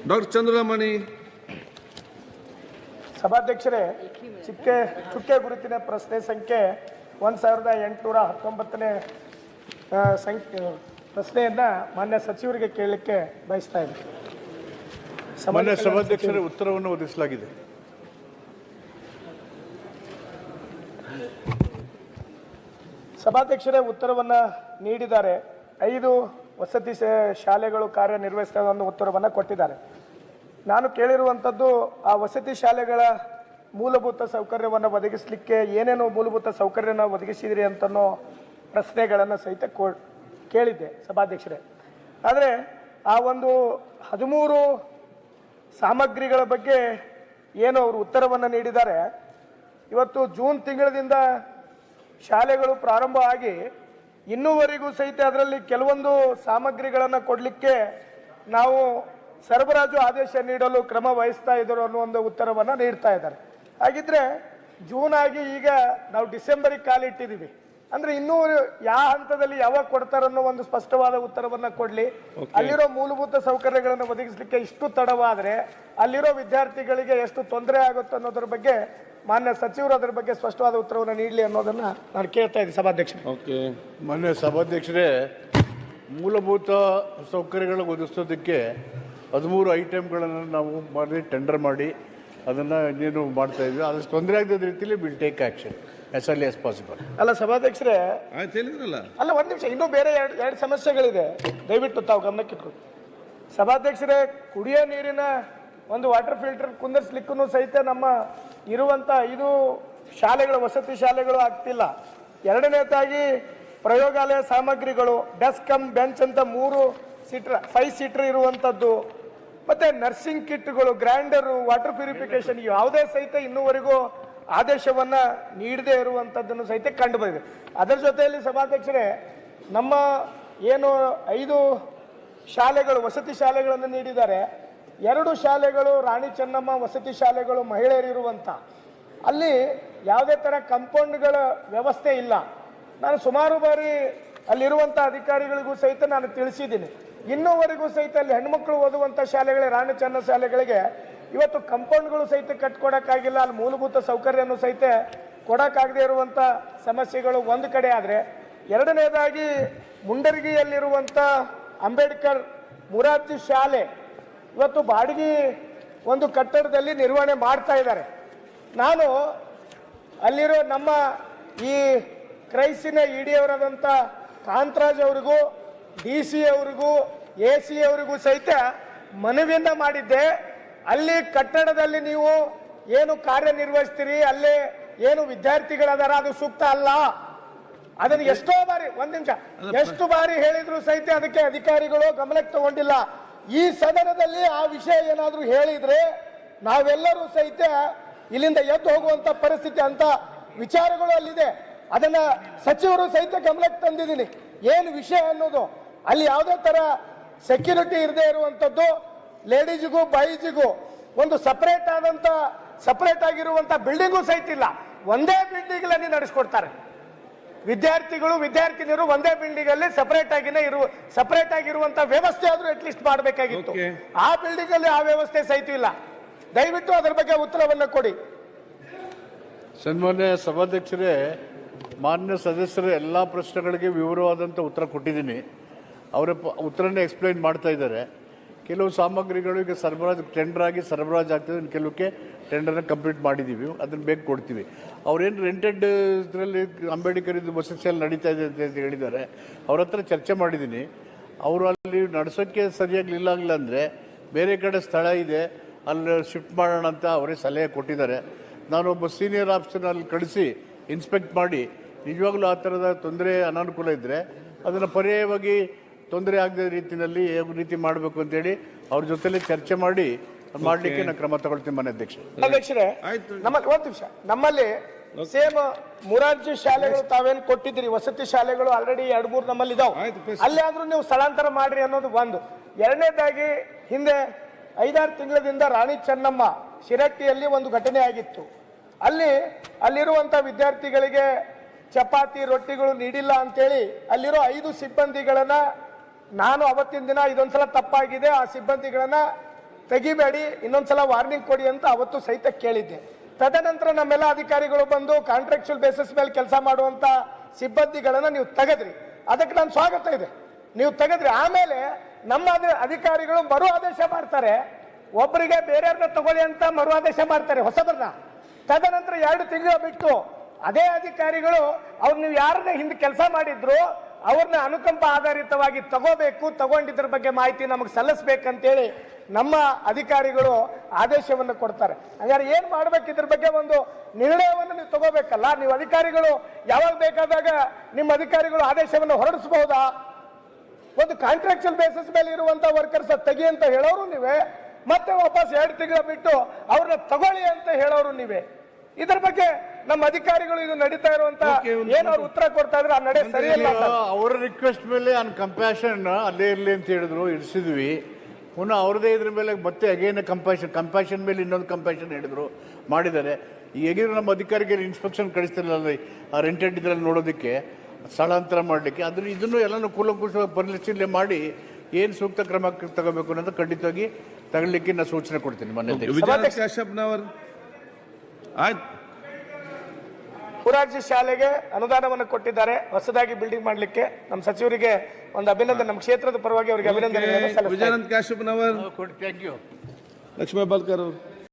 Doctor ಚಂದ್ರಮಣಿ. ಸಭಾಧ್ಯಕ್ಷರೇ, ಚುಕ್ಕೆ ಗುರುತಿನ ಪ್ರಶ್ನೆ ಸಂಖ್ಯೆ 1819ನೇ ಪ್ರಶ್ನೆಯನ್ನ ಮಾನ್ಯ ಸಚಿವರಿಗೆ ಕೇಳಲಿಕ್ಕೆ ಬಯಸ್ತಾ ಇದ್ದೀನಿ. ಮಾನ್ಯ ಸಭಾಧ್ಯಕ್ಷರೇ, ಉತ್ತರವನ್ನು ಒದಗಿಸಲಾಗಿದೆ. ಸಭಾಧ್ಯಕ್ಷರೇ ಉತ್ತರವನ್ನ ನೀಡಿದ್ದಾರೆ. 5 ವಸತಿ ಶಾಲೆಗಳು ಕಾರ್ಯನಿರ್ವಹಿಸ್ತಾ ಒಂದು ಉತ್ತರವನ್ನು ಕೊಟ್ಟಿದ್ದಾರೆ. ನಾನು ಕೇಳಿರುವಂಥದ್ದು ಆ ವಸತಿ ಶಾಲೆಗಳ ಮೂಲಭೂತ ಸೌಕರ್ಯವನ್ನು ಒದಗಿಸಲಿಕ್ಕೆ ಏನೇನು ಮೂಲಭೂತ ಸೌಕರ್ಯನ ಒದಗಿಸಿದ್ರಿ ಅಂತನೋ ಪ್ರಶ್ನೆಗಳನ್ನು ಸಹಿತ ಕೇಳಿದ್ದೆ ಸಭಾಧ್ಯಕ್ಷರೇ. ಆದರೆ ಆ ಒಂದು 13 ಸಾಮಗ್ರಿಗಳ ಬಗ್ಗೆ ಏನು ಅವರು ಉತ್ತರವನ್ನು ನೀಡಿದ್ದಾರೆ, ಇವತ್ತು ಜೂನ್ ತಿಂಗಳಿಂದ ಶಾಲೆಗಳು ಪ್ರಾರಂಭ ಆಗಿ ಇನ್ನೂವರೆಗೂ ಸಹಿತ ಅದರಲ್ಲಿ ಕೆಲವೊಂದು ಸಾಮಗ್ರಿಗಳನ್ನು ಕೊಡಲಿಕ್ಕೆ ನಾವು ಸರಬರಾಜು ಆದೇಶ ನೀಡಲು ಕ್ರಮ ವಹಿಸ್ತಾ ಇದ್ದರು ಅನ್ನೋ ಒಂದು ಉತ್ತರವನ್ನು ನೀಡ್ತಾ ಇದ್ದಾರೆ. ಹಾಗಿದ್ರೆ ಜೂನ್ ಆಗಿ ಈಗ ನಾವು ಡಿಸೆಂಬರಿಗೆ ಕಾಲಿಟ್ಟಿದ್ದೀವಿ ಅಂದ್ರೆ ಇನ್ನೂ ಯಾವ ಹಂತದಲ್ಲಿ ಯಾವಾಗ ಕೊಡ್ತಾರನ್ನೋ ಒಂದು ಸ್ಪಷ್ಟವಾದ ಉತ್ತರವನ್ನ ಕೊಡ್ಲಿ. ಅಲ್ಲಿರೋ ಮೂಲಭೂತ ಸೌಕರ್ಯಗಳನ್ನು ಒದಗಿಸಲಿಕ್ಕೆ ಇಷ್ಟು ತಡವಾದ್ರೆ ಅಲ್ಲಿರೋ ವಿದ್ಯಾರ್ಥಿಗಳಿಗೆ ಎಷ್ಟು ತೊಂದರೆ ಆಗುತ್ತೆ ಅನ್ನೋದ್ರ ಬಗ್ಗೆ ಮಾನ್ಯ ಸಚಿವರು ಅದರ ಬಗ್ಗೆ ಸ್ಪಷ್ಟವಾದ ಉತ್ತರವನ್ನು ನೀಡಲಿ ಅನ್ನೋದನ್ನ ನಾನು ಕೇಳ್ತಾ ಇದ್ದೀನಿ ಸಭಾಧ್ಯಕ್ಷರೇ. ಮಾನ್ಯ ಸಭಾಧ್ಯಕ್ಷರೇ, ಮೂಲಭೂತ ಸೌಕರ್ಯಗಳು ಒದಗಿಸೋದಕ್ಕೆ 13 ಐಟಮ್ಗಳನ್ನು ನಾವು ಟೆಂಡರ್ ಮಾಡಿ ಅದನ್ನು ಇನ್ನೇನು ಮಾಡ್ತಾ ಇದ್ವಿ. ಅದಷ್ಟು ತೊಂದರೆ ಆಗದ ರೀತಿಯಲ್ಲಿ will take action as early as possible. ಅಲ್ಲ ಸಭಾಧ್ಯಕ್ಷರೇ, ಅಲ್ಲ ಒಂದ್ ನಿಮಿಷ, ಇನ್ನೂ ಬೇರೆ ಎರಡು ಸಮಸ್ಯೆಗಳಿದೆ, ದಯವಿಟ್ಟು ತಾವು ಗಮನಕ್ಕಿಟ್ಕೊಳ್ಳಿ. ಸಭಾಧ್ಯಕ್ಷರೇ, ಕುಡಿಯೋ ನೀರಿನ ಒಂದು ವಾಟರ್ ಫಿಲ್ಟರ್ ಕುಂದರ್ಸ್ಲಿಕ್ಕೂ ಸಹಿತ ನಮ್ಮ ಇರುವಂತ 5 ಶಾಲೆಗಳು ವಸತಿ ಶಾಲೆಗಳು ಆಗ್ತಿಲ್ಲ. ಎರಡನೇದಾಗಿ ಪ್ರಯೋಗಾಲಯ ಸಾಮಗ್ರಿಗಳು, ಡೆಸ್ಕ್ ಕಮ್ ಬೆಂಚ್ ಅಂತ 5 ಸೀಟರ್ ಇರುವಂತದ್ದು, ಮತ್ತೆ ನರ್ಸಿಂಗ್ ಕಿಟ್ಗಳು, ಗ್ರೈಂಡರು, ವಾಟರ್ ಪ್ಯೂರಿಫಿಕೇಶನ್ ಯಾವುದೇ ಸಹಿತ ಇನ್ನೂವರೆಗೂ ಆದೇಶವನ್ನ ನೀಡದೇ ಇರುವಂತದ್ದನ್ನು ಸಹಿತ ಕಂಡು ಬಂದಿದೆ. ಅದರ ಜೊತೆಯಲ್ಲಿ ಸಭಾಧ್ಯಕ್ಷರೇ, ನಮ್ಮ ಏನು 5 ಶಾಲೆಗಳು ವಸತಿ ಶಾಲೆಗಳನ್ನು ನೀಡಿದ್ದಾರೆ, 2 ಶಾಲೆಗಳು ರಾಣಿ ಚೆನ್ನಮ್ಮ ವಸತಿ ಶಾಲೆಗಳು ಮಹಿಳೆಯರಿರುವಂತ, ಅಲ್ಲಿ ಯಾವುದೇ ತರ ಕಾಂಪೌಂಡ್ಗಳ ವ್ಯವಸ್ಥೆ ಇಲ್ಲ. ನಾನು ಸುಮಾರು ಬಾರಿ ಅಲ್ಲಿರುವಂತ ಅಧಿಕಾರಿಗಳಿಗೂ ಸಹಿತ ನಾನು ತಿಳಿಸಿದ್ದೀನಿ. ಇನ್ನೂವರೆಗೂ ಸಹಿತ ಅಲ್ಲಿ ಹೆಣ್ಮಕ್ಳು ಓದುವಂತ ಶಾಲೆಗಳೇ ರಾಣಿ ಚೆನ್ನ ಶಾಲೆಗಳಿಗೆ ಇವತ್ತು ಕಾಂಪೌಂಡ್ಗಳು ಸಹಿತ ಕಟ್ಕೊಡಕ್ಕಾಗಿಲ್ಲ. ಅಲ್ಲಿ ಮೂಲಭೂತ ಸೌಕರ್ಯನೂ ಸಹಿತ ಕೊಡಕ್ಕಾಗದೇ ಇರುವಂತ ಸಮಸ್ಯೆಗಳು ಒಂದು ಕಡೆ ಆದ್ರೆ, ಎರಡನೇದಾಗಿ ಮುಂಡರಗಿಯಲ್ಲಿರುವಂತ ಅಂಬೇಡ್ಕರ್ ಮುರಾರ್ಜಿ ಶಾಲೆ ಇವತ್ತು ಬಾಡಿಗೆ ಒಂದು ಕಟ್ಟಡದಲ್ಲಿ ನಿರ್ವಹಣೆ ಮಾಡ್ತಾ ಇದ್ದಾರೆ. ನಾನು ಅಲ್ಲಿರೋ ನಮ್ಮ ಈ ಕ್ರೈಸಿನ ಇಡಿಯವರಾದಂಥ ಕಾಂತರಾಜ್ ಅವರಿಗೂ DC ಅವರಿಗೂ AC ಅವರಿಗೂ ಸಹಿತ ಮನವಿಯನ್ನ ಮಾಡಿದ್ದೆ. ಅಲ್ಲಿ ಕಟ್ಟಡದಲ್ಲಿ ನೀವು ಏನು ಕಾರ್ಯನಿರ್ವಹಿಸ್ತೀರಿ, ಅಲ್ಲೇ ಏನು ವಿದ್ಯಾರ್ಥಿಗಳದಾರ ಅದು ಸೂಕ್ತ ಅಲ್ಲ. ಅದನ್ನು ಎಷ್ಟೋ ಬಾರಿ, ಒಂದ್ ನಿಮಿಷ, ಎಷ್ಟು ಬಾರಿ ಹೇಳಿದ್ರು ಸಹಿತ ಅದಕ್ಕೆ ಅಧಿಕಾರಿಗಳು ಗಮನಕ್ಕೆ ತಗೊಂಡಿಲ್ಲ. ಈ ಸದನದಲ್ಲಿ ಆ ವಿಷಯ ಏನಾದ್ರೂ ಹೇಳಿದ್ರೆ ನಾವೆಲ್ಲರೂ ಸಹಿತ ಇಲ್ಲಿಂದ ಎದ್ದು ಹೋಗುವಂತ ಪರಿಸ್ಥಿತಿ ಅಂತ ವಿಚಾರಗಳು ಅಲ್ಲಿದೆ. ಅದನ್ನ ಸಚಿವರು ಸಹಿತ ಗಮನಕ್ಕೆ ತಂದಿದ್ದೀನಿ. ಏನು ವಿಷಯ ಅನ್ನೋದು, ಅಲ್ಲಿ ಯಾವುದೇ ತರ ಸೆಕ್ಯೂರಿಟಿ ಇರದೇ ಇರುವಂತದ್ದು, ಲೇಡೀಸ್ಗೂ ಬಾಯ್ಸ್ಗೂ ಒಂದು ಸಪರೇಟ್ ಆಗಿರುವಂತ ಬಿಲ್ಡಿಂಗು ಸಹಿತ ಇಲ್ಲ. ಒಂದೇ ಬಿಲ್ಡಿಂಗ್ ಅಲ್ಲಿ ನಡೆಸ್ಕೊಡ್ತಾರೆ. ವಿದ್ಯಾರ್ಥಿನಿಯರು ಒಂದೇ ಬಿಲ್ಡಿಂಗ್ ಅಲ್ಲಿ ಸಪರೇಟ್ ಆಗಿರುವಂತ ವ್ಯವಸ್ಥೆ ಆದ್ರೂ ಅಟ್ಲೀಸ್ಟ್ ಮಾಡಬೇಕಾಗಿತ್ತು. ಆ ಬಿಲ್ಡಿಂಗ್ ಅಲ್ಲಿ ಆ ವ್ಯವಸ್ಥೆ ಸಹಿತ ಇಲ್ಲ. ದಯವಿಟ್ಟು ಅದರ ಬಗ್ಗೆ ಉತ್ತರವನ್ನು ಕೊಡಿ. ಸನ್ಮಾನ್ಯ ಸಭಾಧ್ಯಕ್ಷರೇ, ಮಾನ್ಯ ಸದಸ್ಯರು ಎಲ್ಲ ಪ್ರಶ್ನೆಗಳಿಗೆ ವಿವರವಾದಂಥ ಉತ್ತರ ಕೊಟ್ಟಿದ್ದೀನಿ. ಅವರ ಉತ್ತರನೇ ಎಕ್ಸ್ಪ್ಲೈನ್ ಮಾಡ್ತಾ ಇದ್ದಾರೆ. ಕೆಲವು ಸಾಮಗ್ರಿಗಳು ಈಗ ಟೆಂಡರ್ ಆಗಿ ಸರಬರಾಜು ಆಗ್ತದೆ, ಕೆಲವಕ್ಕೆ ಟೆಂಡರ್ನ ಕಂಪ್ಲೀಟ್ ಮಾಡಿದ್ದೀವಿ, ಅದನ್ನು ಬೇಗ ಕೊಡ್ತೀವಿ. ಅವ್ರೇನು ರೆಂಟೆಡ್ ಇದರಲ್ಲಿ ಅಂಬೇಡ್ಕರ್ ಇದು ವಸತಿಯಲ್ಲಿ ನಡೀತಾ ಇದೆ ಅಂತ ಹೇಳಿದ್ದಾರೆ. ಅವ್ರ ಹತ್ರ ಚರ್ಚೆ ಮಾಡಿದ್ದೀನಿ. ಅವರು ಅಲ್ಲಿ ನಡೆಸೋಕ್ಕೆ ಸರಿಯಾಗಿ ಇಲ್ಲ ಅಂದರೆ ಬೇರೆ ಕಡೆ ಸ್ಥಳ ಇದೆ, ಅಲ್ಲಿ ಶಿಫ್ಟ್ ಮಾಡೋಣ ಅಂತ ಅವರೇ ಸಲಹೆ ಕೊಟ್ಟಿದ್ದಾರೆ. ನಾನೊಬ್ಬ ಸೀನಿಯರ್ ಆಫೀಸರ್ನ ಅಲ್ಲಿ ಕಳಿಸಿ ಇನ್ಸ್ಪೆಕ್ಟ್ ಮಾಡಿ ನಿಜವಾಗ್ಲೂ ಆ ಥರದ ತೊಂದರೆ ಅನಾನುಕೂಲ ಇದ್ದರೆ ಅದನ್ನು ಪರ್ಯಾಯವಾಗಿ ತೊಂದರೆ ಆಗದ ರೀತಿಯಲ್ಲಿ ಯಾವ ರೀತಿ ಮಾಡಬೇಕು ಅಂತೇಳಿ ಅವ್ರ ಜೊತೆಲಿ ಚರ್ಚೆ ಮಾಡಿ ಮಾಡಲಿಕ್ಕೆ ನಾನು ಕ್ರಮ ತಗೊಳ್ತೀನಿ. ಮನೆ ಅಧ್ಯಕ್ಷರೇ, ನಮ್ಮಲ್ಲಿ ಸೇಮ್ ಮುರಾರ್ಜಿ ಶಾಲೆಗಳು ತಾವೇನು ಕೊಟ್ಟಿದ್ದೀರಿ, ವಸತಿ ಶಾಲೆಗಳು ಆಲ್ರೆಡಿ 2-3 ನಮ್ಮಲ್ಲಿ ಇದಾವೆ. ಅಲ್ಲಿ ಆದ್ರೂ ನೀವು ಸ್ಥಳಾಂತರ ಮಾಡ್ರಿ ಅನ್ನೋದು ಒಂದು. ಎರಡನೇದಾಗಿ ಹಿಂದೆ 5-6 ತಿಂಗಳಿಂದ ರಾಣಿ ಚೆನ್ನಮ್ಮ ಶಿರಟ್ಟಿಯಲ್ಲಿ ಒಂದು ಘಟನೆ ಆಗಿತ್ತು. ಅಲ್ಲಿರುವಂತ ವಿದ್ಯಾರ್ಥಿಗಳಿಗೆ ಚಪಾತಿ ರೊಟ್ಟಿಗಳು ನೀಡಿಲ್ಲ ಅಂತೇಳಿ ಅಲ್ಲಿರೋ 5 ಸಿಬ್ಬಂದಿಗಳನ್ನ ನಾನು ಅವತ್ತಿನ ದಿನ ಇದೊಂದ್ಸಲ ತಪ್ಪಾಗಿದೆ, ಆ ಸಿಬ್ಬಂದಿಗಳನ್ನ ತೆಗಿಬೇಡಿ, ಇನ್ನೊಂದ್ಸಲ ವಾರ್ನಿಂಗ್ ಕೊಡಿ ಅಂತ ಅವತ್ತು ಸಹಿತ ಕೇಳಿದ್ದೆ. ತದನಂತರ ನಮ್ಮೆಲ್ಲ ಅಧಿಕಾರಿಗಳು ಬಂದು ಕಾಂಟ್ರಾಕ್ಚುಯಲ್ ಬೇಸಿಸ್ ಮೇಲೆ ಕೆಲಸ ಮಾಡುವಂತ ಸಿಬ್ಬಂದಿಗಳನ್ನ ನೀವು ತೆಗೆದ್ರಿ. ಅದಕ್ಕೆ ನಾನು ಸ್ವಾಗತ ಇದೆ, ನೀವು ತೆಗೆದ್ರಿ. ಆಮೇಲೆ ನಮ್ಮ ಅಧಿಕಾರಿಗಳು ಮರು ಆದೇಶ ಮಾಡ್ತಾರೆ, ಒಬ್ಬರಿಗೆ ಬೇರೆಯವ್ರನ್ನ ತಗೊಳ್ಳಿ ಅಂತ ಮರು ಆದೇಶ ಮಾಡ್ತಾರೆ ಹೊಸಬರನ್ನ. ತದನಂತರ 2 ತಿಂಗಳು ಬಿಟ್ಟು ಅದೇ ಅಧಿಕಾರಿಗಳು ಅವ್ರು ನೀವು ಯಾರನ್ನ ಹಿಂದೆ ಕೆಲಸ ಮಾಡಿದ್ರು ಅವ್ರನ್ನ ಅನುಕಂಪ ಆಧಾರಿತವಾಗಿ ತಗೋಬೇಕು, ತಗೊಂಡಿದ್ರ ಬಗ್ಗೆ ಮಾಹಿತಿ ನಮಗೆ ಸಲ್ಲಿಸ್ಬೇಕಂತೇಳಿ ನಮ್ಮ ಅಧಿಕಾರಿಗಳು ಆದೇಶವನ್ನು ಕೊಡ್ತಾರೆ. ಹಾಗಾದ್ರೆ ಏನ್ ಮಾಡ್ಬೇಕು, ಇದ್ರ ಬಗ್ಗೆ ಒಂದು ನಿರ್ಣಯವನ್ನು ನೀವು ತಗೋಬೇಕಲ್ಲ. ನೀವು ಅಧಿಕಾರಿಗಳು ಯಾವಾಗ ಬೇಕಾದಾಗ ನಿಮ್ಮ ಅಧಿಕಾರಿಗಳು ಆದೇಶವನ್ನು ಹೊರಡಿಸಬಹುದಾ? ಒಂದು ಕಾಂಟ್ರಾಕ್ಚುಯಲ್ ಬೇಸಿಸ್ ಮೇಲೆ ಇರುವಂತ ವರ್ಕರ್ಸ್ ತೆಗಿ ಅಂತ ಹೇಳೋರು ನೀವೇ, ಮತ್ತೆ ವಾಪಸ್ 2 ತಿಂಗಳು ಬಿಟ್ಟು ಅವ್ರನ್ನ ತಗೊಳ್ಳಿ ಅಂತ ಹೇಳೋರು ನೀವೇ. ಇದ್ರ ಬಗ್ಗೆ ನಮ್ಮ ಅಧಿಕಾರಿಗಳು ಇದು ನಡೀತಾ ಇರುವಂತ ಏನ್ ಅವ್ರು ಉತ್ತರ ಕೊಡ್ತಾ ಇದ್ರೆ ಆ ನಡೆ ಸರಿಯಲ್ಲ. ಅವರ ರಿಕ್ವೆಸ್ಟ್ ಮೇಲೆ ಆನ್ ಕಂಪ್ಯಾಷನ್ ಅಲ್ಲೇ ಇರಲಿ ಅಂತ ಹೇಳಿದ್ರು, ಇರಿಸಿದ್ವಿ. ಪುನಃ ಅವ್ರದೇ ಇದ್ರ ಮೇಲೆ ಮತ್ತೆ ಅಗೇನ್ ಕಂಪ್ಯಾಷನ್ ಮೇಲೆ ಇನ್ನೊಂದು ಕಂಪ್ಯಾಷನ್ ಹೇಳಿದ್ರು, ಮಾಡಿದ್ದಾರೆ. ಈಗಿರೋ ನಮ್ಮ ಅಧಿಕಾರಿಗೆ ಇನ್ಸ್ಪೆಕ್ಷನ್ ಕಳಿಸ್ತಿರಲ್ಲ ಆ ರೆಂಟೆಡ್ ಇದ್ರಲ್ಲಿ ನೋಡೋದಕ್ಕೆ, ಸ್ಥಳಾಂತರ ಮಾಡಲಿಕ್ಕೆ. ಅದ್ರ ಇದನ್ನು ಎಲ್ಲನೂ ಕೂಲಂಕುಷವಾಗಿ ಪರಿಶೀಲನೆ ಮಾಡಿ ಏನು ಸೂಕ್ತ ಕ್ರಮ ತಗೋಬೇಕು ಅನ್ನೋದು ಖಂಡಿತವಾಗಿ ತಗೊಳ್ಳಿಕ್ಕೆ ನಾನು ಸೂಚನೆ ಕೊಡ್ತೀನಿ. ಮೊರಾರ್ಜಿ ಶಾಲೆಗೆ ಅನುದಾನವನ್ನು ಕೊಟ್ಟಿದ್ದಾರೆ, ಹೊಸದಾಗಿ ಬಿಲ್ಡಿಂಗ್ ಮಾಡಲಿಕ್ಕೆ. ನಮ್ಮ ಸಚಿವರಿಗೆ ಒಂದು ಅಭಿನಂದನೆ, ನಮ್ಮ ಕ್ಷೇತ್ರದ ಪರವಾಗಿ ಅವರಿಗೆ ಅಭಿನಂದನೆ. Vijayanand Kashappanavar, thank you. ಲಕ್ಷ್ಮೀ ಹೆಬ್ಬಾಳ್ಕರ್ ಅವರು.